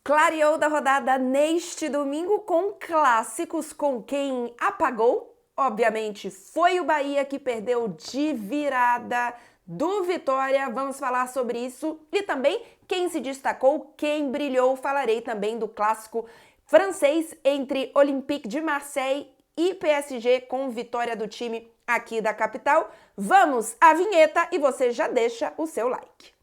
Clareou da rodada neste domingo com clássicos com quem apagou. Obviamente foi o Bahia que perdeu de virada do Vitória. Vamos falar sobre isso e também quem se destacou, quem brilhou. Falarei também do clássico francês entre Olympique de Marseille e PSG com vitória do time aqui da capital. Vamos à vinheta e você já deixa o seu like.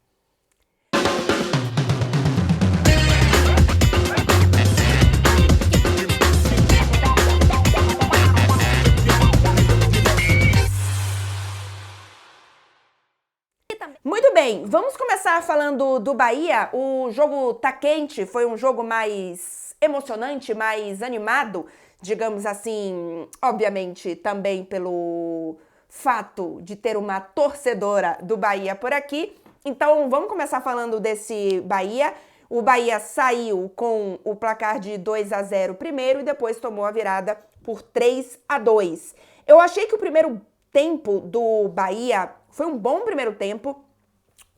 Muito bem, vamos começar falando do Bahia. O jogo tá quente, foi um jogo mais emocionante, mais animado, digamos assim, obviamente também pelo fato de ter uma torcedora do Bahia por aqui. Então vamos começar falando desse Bahia. O Bahia saiu com o placar de 2-0 primeiro e depois tomou a virada por 3-2. Eu achei que o primeiro tempo do Bahia foi um bom primeiro tempo.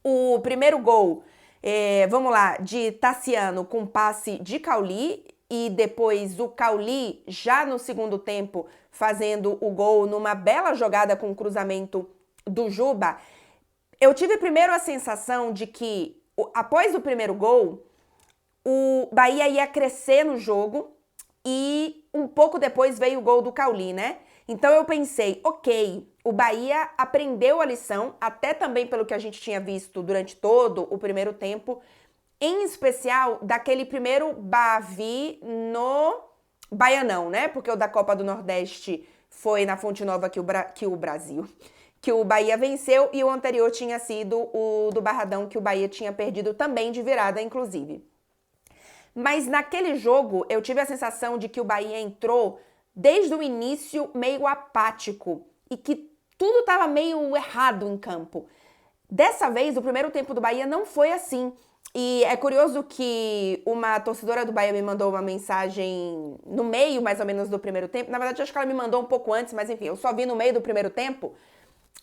O primeiro gol, vamos lá, de Tassiano com passe de Cauli e depois o Cauli já no segundo tempo fazendo o gol numa bela jogada com cruzamento do Juba. Eu tive primeiro a sensação de que após o primeiro gol, o Bahia ia crescer no jogo e um pouco depois veio o gol do Cauli, né? Então eu pensei, ok, o Bahia aprendeu a lição, até também pelo que a gente tinha visto durante todo o primeiro tempo, em especial daquele primeiro Bavi no Baianão, né? Porque o da Copa do Nordeste foi na Fonte Nova que o Bahia venceu, e o anterior tinha sido o do Barradão, que o Bahia tinha perdido também de virada, inclusive. Mas naquele jogo eu tive a sensação de que o Bahia entrou desde o início meio apático e que tudo estava meio errado em campo. Dessa vez, o primeiro tempo do Bahia não foi assim. E é curioso que uma torcedora do Bahia me mandou uma mensagem no meio, mais ou menos, do primeiro tempo. Na verdade, acho que ela me mandou um pouco antes, mas enfim, eu só vi no meio do primeiro tempo.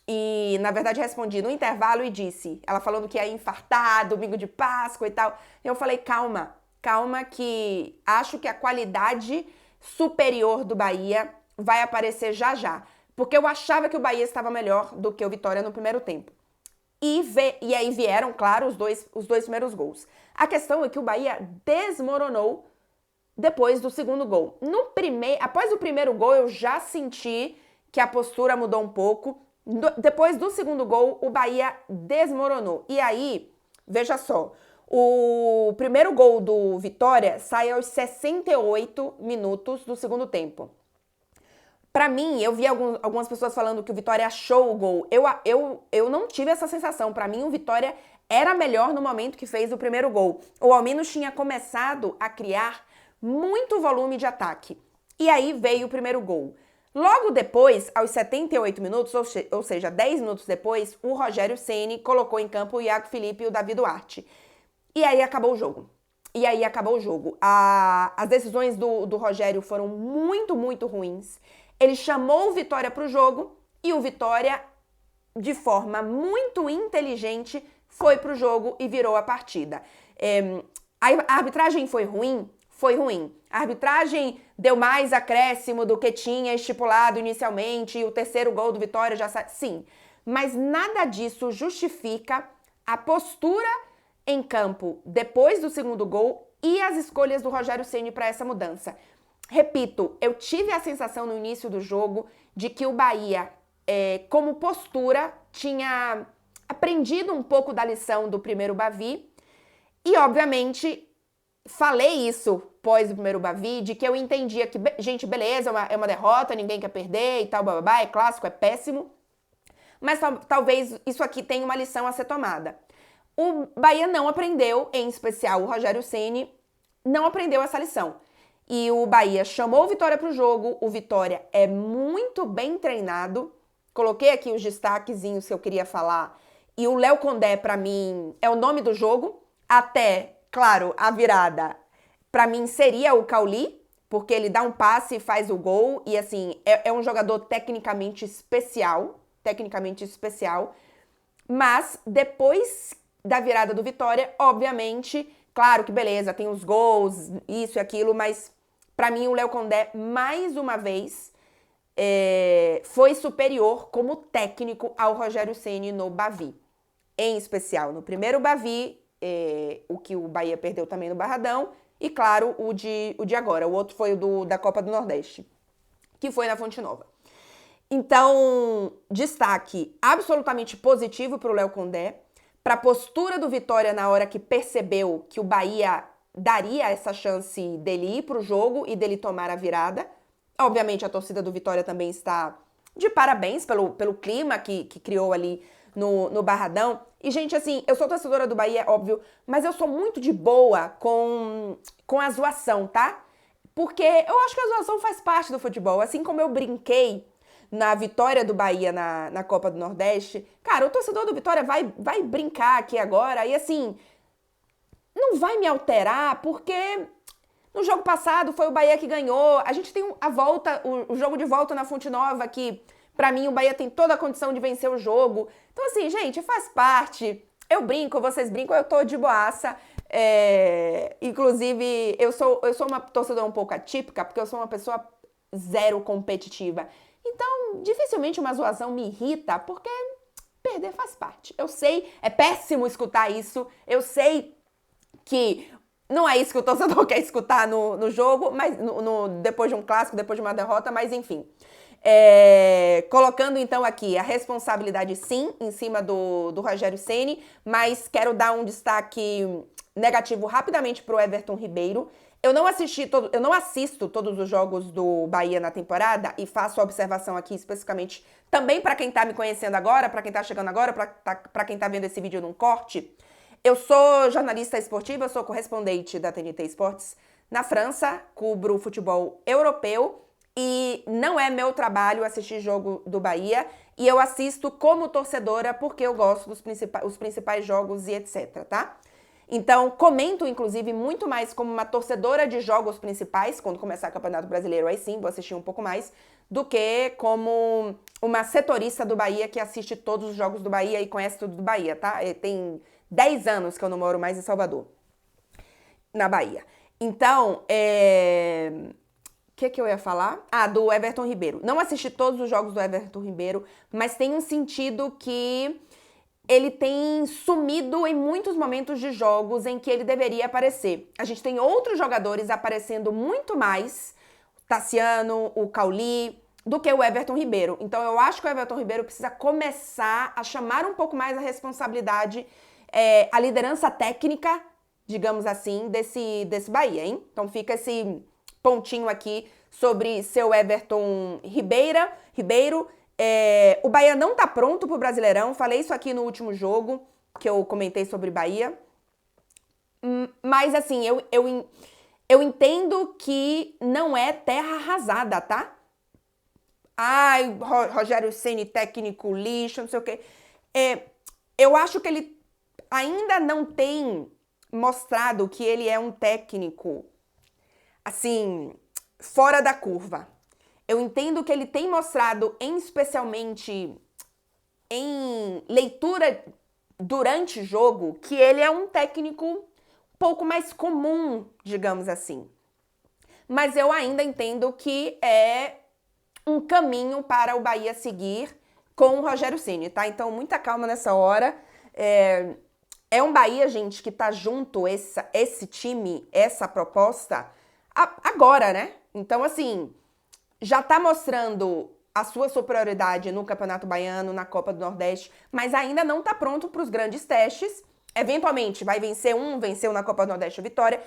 E, na verdade, respondi no intervalo e disse, ela falando que ia infartar, domingo de Páscoa e tal. Eu falei, calma, que acho que a qualidade superior do Bahia vai aparecer já já. Porque eu achava que o Bahia estava melhor do que o Vitória no primeiro tempo. E aí vieram, claro, os dois primeiros gols. A questão é que o Bahia desmoronou depois do segundo gol. Após o primeiro gol, eu já senti que a postura mudou um pouco. Depois do segundo gol, o Bahia desmoronou. E aí, veja só, o primeiro gol do Vitória sai aos 68 minutos do segundo tempo. Pra mim, eu vi algumas pessoas falando que o Vitória achou o gol. Eu não tive essa sensação. Pra mim, o Vitória era melhor no momento que fez o primeiro gol. O Alminos tinha começado a criar muito volume de ataque. E aí veio o primeiro gol. Logo depois, aos 78 minutos, ou seja, 10 minutos depois, o Rogério Ceni colocou em campo o Iago Felipe e o Davi Duarte. E aí acabou o jogo. As decisões do Rogério foram muito, muito ruins. Ele chamou o Vitória para o jogo e o Vitória, de forma muito inteligente, foi para o jogo e virou a partida. A arbitragem foi ruim? Foi ruim. A arbitragem deu mais acréscimo do que tinha estipulado inicialmente e o terceiro gol do Vitória já saiu. Sim, mas nada disso justifica a postura em campo depois do segundo gol e as escolhas do Rogério Ceni para essa mudança. Repito, eu tive a sensação no início do jogo de que o Bahia, como postura, tinha aprendido um pouco da lição do primeiro Bavi. E, obviamente, falei isso pós o primeiro Bavi, de que eu entendia que, gente, beleza, é uma derrota, ninguém quer perder e tal, bababá, é clássico, é péssimo. Mas talvez isso aqui tenha uma lição a ser tomada. O Bahia não aprendeu, em especial o Rogério Ceni, não aprendeu essa lição. E o Bahia chamou o Vitória para o jogo. O Vitória é muito bem treinado. Coloquei aqui os destaquezinhos que eu queria falar. E o Léo Condé, para mim, é o nome do jogo. Até, claro, a virada, para mim, seria o Cauli, porque ele dá um passe e faz o gol. E, assim, é um jogador tecnicamente especial. Mas, depois da virada do Vitória, obviamente, Claro que beleza, tem os gols, isso e aquilo, mas pra mim o Léo Condé, mais uma vez, foi superior como técnico ao Rogério Ceni no Bavi. Em especial no primeiro Bavi, o que o Bahia perdeu também no Barradão, e claro, o de agora. O outro foi o da Copa do Nordeste, que foi na Fonte Nova. Então, destaque absolutamente positivo para o Léo Condé, para a postura do Vitória na hora que percebeu que o Bahia daria essa chance dele ir para o jogo e dele tomar a virada. Obviamente, a torcida do Vitória também está de parabéns pelo clima que criou ali no Barradão. E, gente, assim, eu sou torcedora do Bahia, óbvio, mas eu sou muito de boa com a zoação, tá? Porque eu acho que a zoação faz parte do futebol. Assim como eu brinquei na vitória do Bahia na Copa do Nordeste, cara, o torcedor do Vitória vai brincar aqui agora e, assim, não vai me alterar, porque no jogo passado foi o Bahia que ganhou. A gente tem a volta, o jogo de volta na Fonte Nova, que pra mim o Bahia tem toda a condição de vencer o jogo. Então, assim, gente, faz parte. Eu brinco, vocês brincam, eu tô de boaça. Inclusive, eu sou uma torcedora um pouco atípica, porque eu sou uma pessoa zero competitiva. Então, dificilmente uma zoação me irrita, porque perder faz parte. Eu sei, é péssimo escutar isso. Eu sei que não é isso que o torcedor quer escutar no jogo, mas depois de um clássico, depois de uma derrota, mas enfim. Colocando então aqui a responsabilidade sim em cima do Rogério Ceni, mas quero dar um destaque negativo rapidamente pro Everton Ribeiro. Eu não assisto todos os jogos do Bahia na temporada e faço a observação aqui especificamente também para quem tá me conhecendo agora, para quem tá chegando agora, para quem tá vendo esse vídeo num corte. Eu sou jornalista esportiva, eu sou correspondente da TNT Esportes na França, cubro futebol europeu e não é meu trabalho assistir jogo do Bahia e eu assisto como torcedora porque eu gosto dos principais jogos e etc, tá? Então, comento, inclusive, muito mais como uma torcedora de jogos principais, quando começar o Campeonato Brasileiro, aí sim, vou assistir um pouco mais, do que como uma setorista do Bahia que assiste todos os jogos do Bahia e conhece tudo do Bahia, tá? Tem 10 anos que eu não moro mais em Salvador, na Bahia. Então, que eu ia falar? Do Everton Ribeiro. Não assisti todos os jogos do Everton Ribeiro, mas tem um sentido que ele tem sumido em muitos momentos de jogos em que ele deveria aparecer. A gente tem outros jogadores aparecendo muito mais, o Tassiano, o Cauli, do que o Everton Ribeiro. Então eu acho que o Everton Ribeiro precisa começar a chamar um pouco mais a responsabilidade, a liderança técnica, digamos assim, desse Bahia, hein? Então fica esse pontinho aqui sobre seu Everton Ribeiro. O Bahia não tá pronto pro Brasileirão, falei isso aqui no último jogo, que eu comentei sobre Bahia. Mas assim, eu entendo que não é terra arrasada, tá? Ai, Rogério Ceni, técnico lixo, não sei o quê. Eu acho que ele ainda não tem mostrado que ele é um técnico, assim, fora da curva. Eu entendo que ele tem mostrado, especialmente em leitura durante o jogo, que ele é um técnico um pouco mais comum, digamos assim. Mas eu ainda entendo que é um caminho para o Bahia seguir com o Rogério Ceni, tá? Então, muita calma nessa hora. É um Bahia, gente, que tá junto, esse time, essa proposta, agora, né? Então, assim, já tá mostrando a sua superioridade no Campeonato Baiano, na Copa do Nordeste, mas ainda não tá pronto para os grandes testes. Eventualmente vai venceu na Copa do Nordeste o Vitória.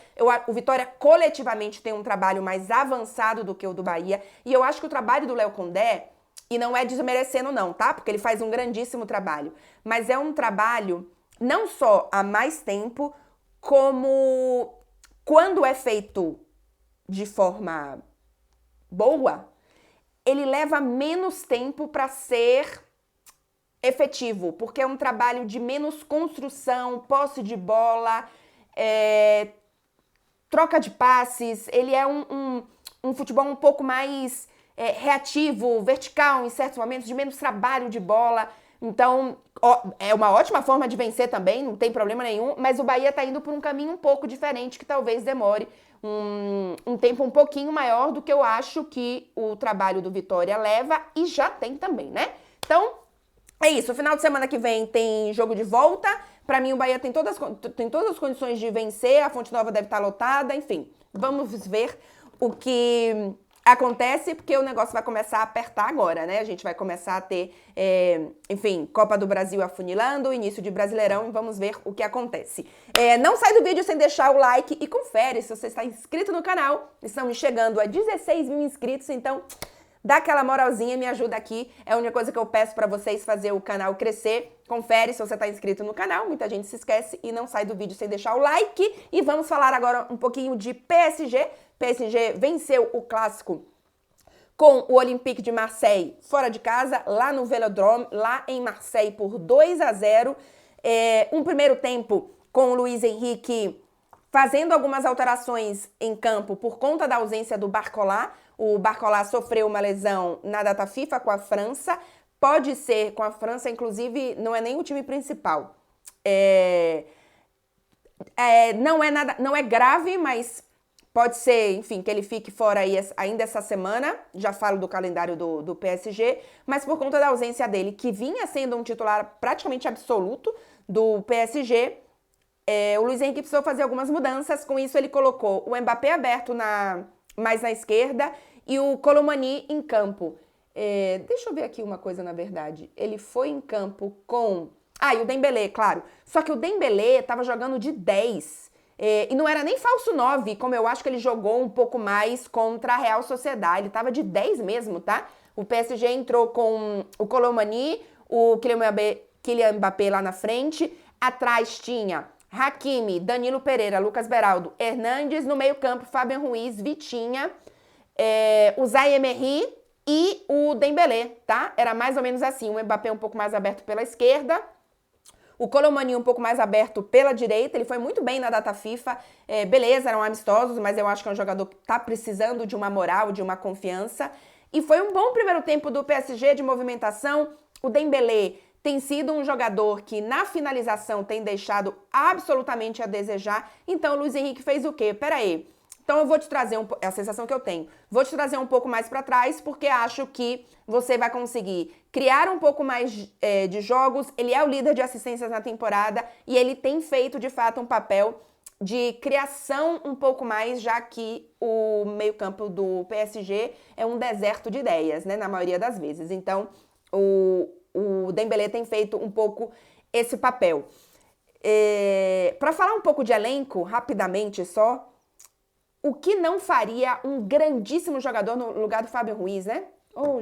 O Vitória coletivamente tem um trabalho mais avançado do que o do Bahia. E eu acho que o trabalho do Léo Condé, e não é desmerecendo não, tá? Porque ele faz um grandíssimo trabalho. Mas é um trabalho não só há mais tempo, como quando é feito de forma boa, ele leva menos tempo para ser efetivo, porque é um trabalho de menos construção, posse de bola, troca de passes, ele é um futebol um pouco mais reativo, vertical em certos momentos, de menos trabalho de bola, Então, é uma ótima forma de vencer também, não tem problema nenhum, mas o Bahia tá indo por um caminho um pouco diferente, que talvez demore um tempo um pouquinho maior do que eu acho que o trabalho do Vitória leva, e já tem também, né? Então, é isso. O final de semana que vem tem jogo de volta. Pra mim, o Bahia tem todas as condições de vencer, a Fonte Nova deve estar lotada, enfim. Vamos ver o que acontece, porque o negócio vai começar a apertar agora, né? A gente vai começar a ter, enfim, Copa do Brasil afunilando, início de Brasileirão, e vamos ver o que acontece. Não sai do vídeo sem deixar o like e confere se você está inscrito no canal. Estamos chegando a 16 mil inscritos, então dá aquela moralzinha, me ajuda aqui. É a única coisa que eu peço pra vocês, fazer o canal crescer. Confere se você tá inscrito no canal, muita gente se esquece e não sai do vídeo sem deixar o like. E vamos falar agora um pouquinho de PSG. PSG venceu o clássico com o Olympique de Marseille fora de casa, lá no Velodrome, lá em Marseille, por 2-0. Um primeiro tempo com o Luiz Henrique fazendo algumas alterações em campo por conta da ausência do Barcola. O Barcola sofreu uma lesão na data FIFA com a França. Pode ser com a França, inclusive, não é nem o time principal. Não é grave, mas pode ser, enfim, que ele fique fora aí ainda essa semana. Já falo do calendário do PSG, mas por conta da ausência dele, que vinha sendo um titular praticamente absoluto do PSG, o Luiz Henrique precisou fazer algumas mudanças. Com isso, ele colocou o Mbappé aberto mais na esquerda e o Colomani em campo. Deixa eu ver aqui uma coisa, na verdade. Ele foi em campo com... e o Dembélé, claro. Só que o Dembélé tava jogando de 10. E não era nem falso 9, como eu acho que ele jogou um pouco mais contra a Real Sociedad. Ele tava de 10 mesmo, tá? O PSG entrou com o Colomani, o Kylian Mbappé lá na frente. Atrás tinha Hakimi, Danilo Pereira, Lucas Beraldo, Hernandes. No meio campo, Fabian Ruiz, Vitinha, o Zaïre Emery e o Dembélé, tá? Era mais ou menos assim, o Mbappé um pouco mais aberto pela esquerda, o Colomani um pouco mais aberto pela direita. Ele foi muito bem na data FIFA, beleza, eram amistosos, mas eu acho que é um jogador que tá precisando de uma moral, de uma confiança. E foi um bom primeiro tempo do PSG de movimentação. O Dembélé tem sido um jogador que na finalização tem deixado absolutamente a desejar. Então o Luiz Henrique fez o quê? Peraí. Então eu vou te trazer é a sensação que eu tenho. Vou te trazer um pouco mais para trás, porque acho que você vai conseguir criar um pouco mais de jogos. Ele é o líder de assistências na temporada e ele tem feito, de fato, um papel de criação um pouco mais, já que o meio-campo do PSG é um deserto de ideias, né, na maioria das vezes. Então, o Dembélé tem feito um pouco esse papel. Para falar um pouco de elenco, rapidamente só, o que não faria um grandíssimo jogador no lugar do Fábio Ruiz, né?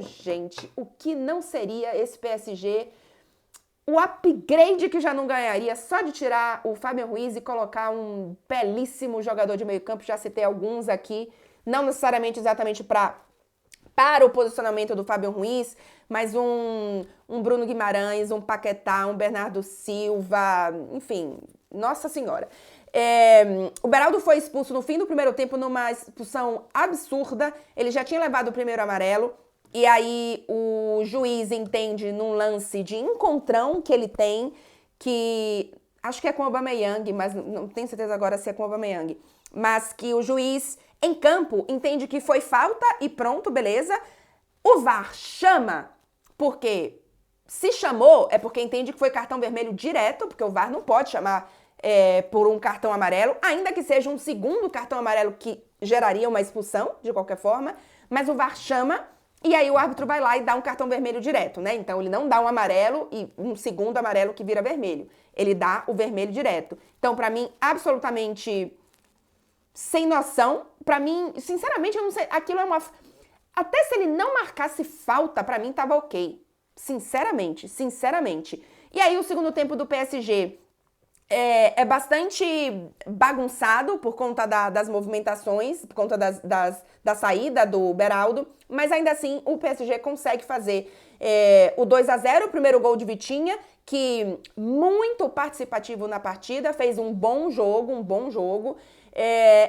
Gente, o que não seria esse PSG? O upgrade que já não ganharia só de tirar o Fábio Ruiz e colocar um belíssimo jogador de meio campo. Já citei alguns aqui, não necessariamente exatamente para o posicionamento do Fábio Ruiz, mas um Bruno Guimarães, um Paquetá, um Bernardo Silva, enfim, nossa senhora. O Beraldo foi expulso no fim do primeiro tempo numa expulsão absurda. Ele já tinha levado o primeiro amarelo e aí o juiz entende num lance de encontrão que ele tem, que acho que é com o Aubameyang, mas não tenho certeza agora se é com o Aubameyang, mas que o juiz em campo entende que foi falta e pronto, beleza. O VAR chama, porque se chamou é porque entende que foi cartão vermelho direto, porque o VAR não pode chamar por um cartão amarelo, ainda que seja um segundo cartão amarelo que geraria uma expulsão, de qualquer forma, mas o VAR chama e aí o árbitro vai lá e dá um cartão vermelho direto, né? Então ele não dá um amarelo e um segundo amarelo que vira vermelho, ele dá o vermelho direto. Então, pra mim, absolutamente sem noção. Pra mim, sinceramente, eu não sei, aquilo é uma... Até se ele não marcasse falta, pra mim tava ok. Sinceramente. E aí o segundo tempo do PSG é bastante bagunçado por conta das movimentações, por conta da saída do Beraldo, mas ainda assim o PSG consegue fazer o 2-0, o primeiro gol de Vitinha, que muito participativo na partida, fez um bom jogo.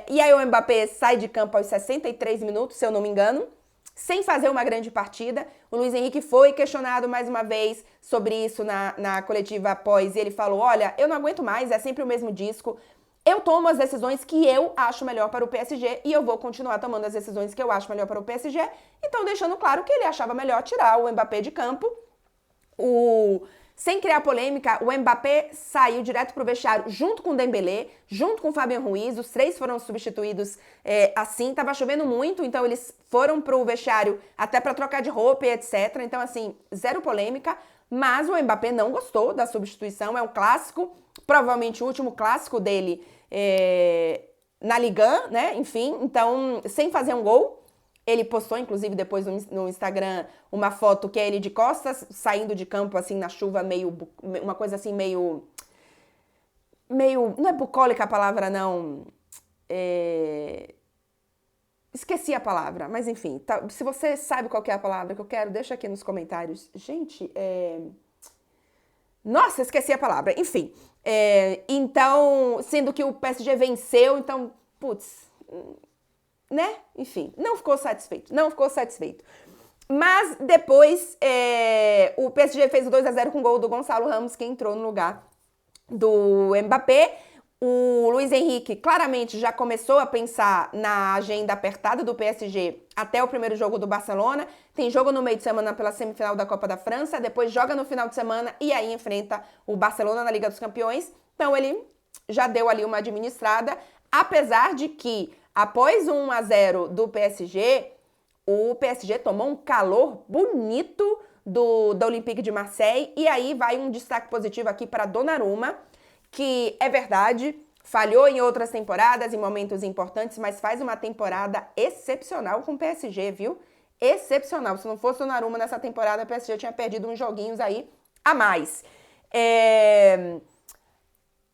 E aí o Mbappé sai de campo aos 63 minutos, se eu não me engano. sem fazer uma grande partida. O Luiz Henrique foi questionado mais uma vez sobre isso na coletiva após, e ele falou, olha, eu não aguento mais, é sempre o mesmo disco, eu tomo as decisões que eu acho melhor para o PSG e eu vou continuar tomando as decisões que eu acho melhor para o PSG, então deixando claro que ele achava melhor tirar o Mbappé de campo. Sem criar polêmica, o Mbappé saiu direto pro vestiário junto com o Dembélé, junto com o Fabian Ruiz, os três foram substituídos assim, tava chovendo muito, então eles foram pro vestiário até para trocar de roupa e etc. Então assim, zero polêmica, mas o Mbappé não gostou da substituição, é um clássico, provavelmente o último clássico dele na Ligue 1, né, enfim, então sem fazer um gol. Ele postou, inclusive, depois no Instagram, uma foto que é ele de costas, saindo de campo, assim, na chuva, uma coisa assim, meio, não é bucólica a palavra, não, esqueci a palavra, mas enfim, tá, se você sabe qual que é a palavra que eu quero, deixa aqui nos comentários. Gente, nossa, esqueci a palavra, enfim, então, sendo que o PSG venceu, então, putz, né? Enfim, não ficou satisfeito. Mas depois o PSG fez o 2-0 com o gol do Gonçalo Ramos, que entrou no lugar do Mbappé. O Luiz Henrique claramente já começou a pensar na agenda apertada do PSG até o primeiro jogo do Barcelona. Tem jogo no meio de semana pela semifinal da Copa da França, depois joga no final de semana e aí enfrenta o Barcelona na Liga dos Campeões. Então ele já deu ali uma administrada, apesar de que após o 1-0 do PSG, o PSG tomou um calor bonito do Olympique de Marseille. E aí vai um destaque positivo aqui para Donnarumma, que é verdade, falhou em outras temporadas, em momentos importantes, mas faz uma temporada excepcional com o PSG, viu? Excepcional. Se não fosse o Donnarumma nessa temporada, o PSG tinha perdido uns joguinhos aí a mais.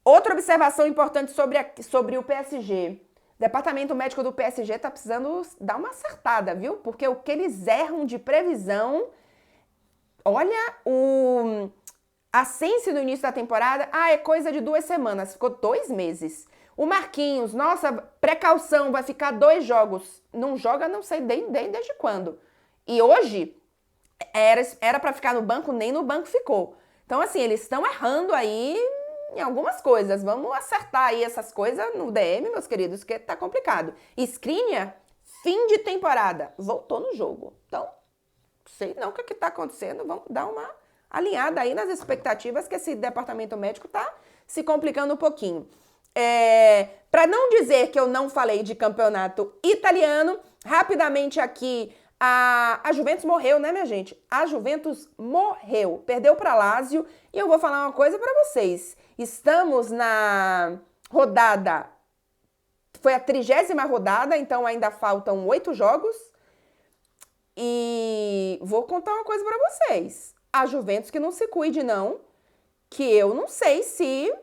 Outra observação importante sobre o PSG. O departamento médico do PSG tá precisando dar uma acertada, viu? Porque o que eles erram de previsão... Olha, a Sense no início da temporada, é coisa de 2 semanas, ficou 2 meses. O Marquinhos, nossa, precaução, vai ficar 2 jogos. Não joga, não sei desde quando. E hoje, era pra ficar no banco, nem no banco ficou. Então, assim, eles estão errando aí em algumas coisas. Vamos acertar aí essas coisas no DM, meus queridos, que tá complicado. Skriniar, fim de temporada, voltou no jogo. Então, sei não o que tá acontecendo, vamos dar uma alinhada aí nas expectativas, que esse departamento médico tá se complicando um pouquinho. Para não dizer que eu não falei de campeonato italiano, rapidamente aqui, a Juventus morreu, né, minha gente? A Juventus morreu, perdeu para Lazio, e eu vou falar uma coisa para vocês. Estamos na rodada, foi a 30ª rodada, então ainda faltam 8 jogos, e vou contar uma coisa para vocês. A Juventus que não se cuide, não, que eu não sei se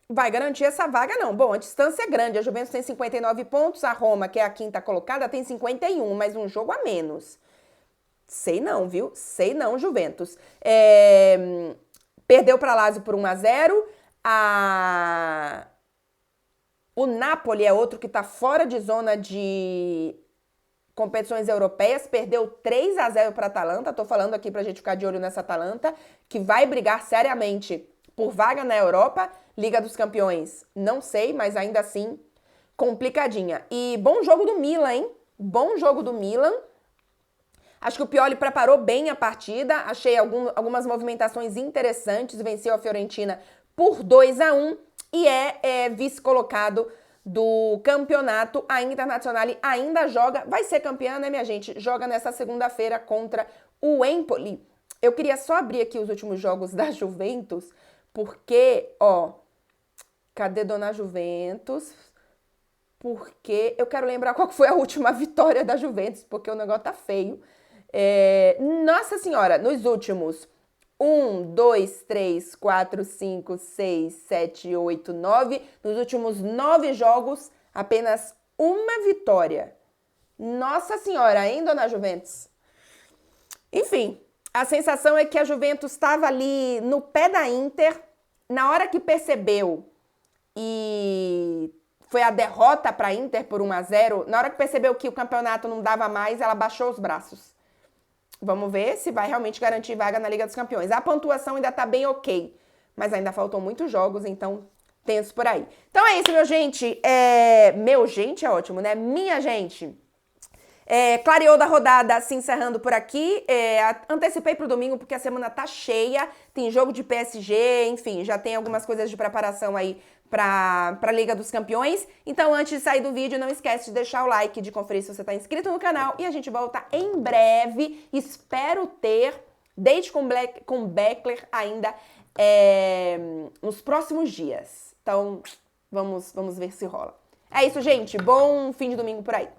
vai garantir essa vaga, não. Bom, a distância é grande, a Juventus tem 59 pontos, a Roma, que é a 5ª colocada, tem 51, mas um jogo a menos. Sei não, viu? Sei não, Juventus. Perdeu para Lazio por 1-0, o Napoli é outro que está fora de zona de competições europeias, perdeu 3-0 para a Atalanta. Tô falando aqui pra gente ficar de olho nessa Atalanta, que vai brigar seriamente por vaga na Europa. Liga dos Campeões, não sei, mas ainda assim, complicadinha. E bom jogo do Milan, hein? Bom jogo do Milan. Acho que o Pioli preparou bem a partida, achei algumas movimentações interessantes, venceu a Fiorentina por 2-1 e é vice-colocado do campeonato. A Internazionale ainda joga, vai ser campeã, né, minha gente? Joga nessa segunda-feira contra o Empoli. Eu queria só abrir aqui os últimos jogos da Juventus, porque, cadê Dona Juventus? Porque eu quero lembrar qual foi a última vitória da Juventus, porque o negócio tá feio. Nossa Senhora, nos últimos 1, 2, 3, 4, 5, 6, 7, 8, 9. Nos últimos 9 jogos, apenas uma vitória. Nossa Senhora, hein, Dona Juventus? Enfim, a sensação é que a Juventus estava ali no pé da Inter. Na hora que percebeu e foi a derrota para a Inter por 1-0, na hora que percebeu que o campeonato não dava mais, ela baixou os braços. Vamos ver se vai realmente garantir vaga na Liga dos Campeões. A pontuação ainda tá bem ok, mas ainda faltam muitos jogos, então tenso por aí. Então é isso, meu gente. Meu gente é ótimo, né? Minha gente. Clareou da rodada se encerrando por aqui. Antecipei pro domingo porque a semana tá cheia. Tem jogo de PSG, enfim, já tem algumas coisas de preparação aí pra Liga dos Campeões. Então, antes de sair do vídeo, não esquece de deixar o like, de conferir se você tá inscrito no canal. E a gente volta em breve. Espero ter date com Beckler ainda nos próximos dias. Então, vamos ver se rola. É isso, gente. Bom fim de domingo por aí.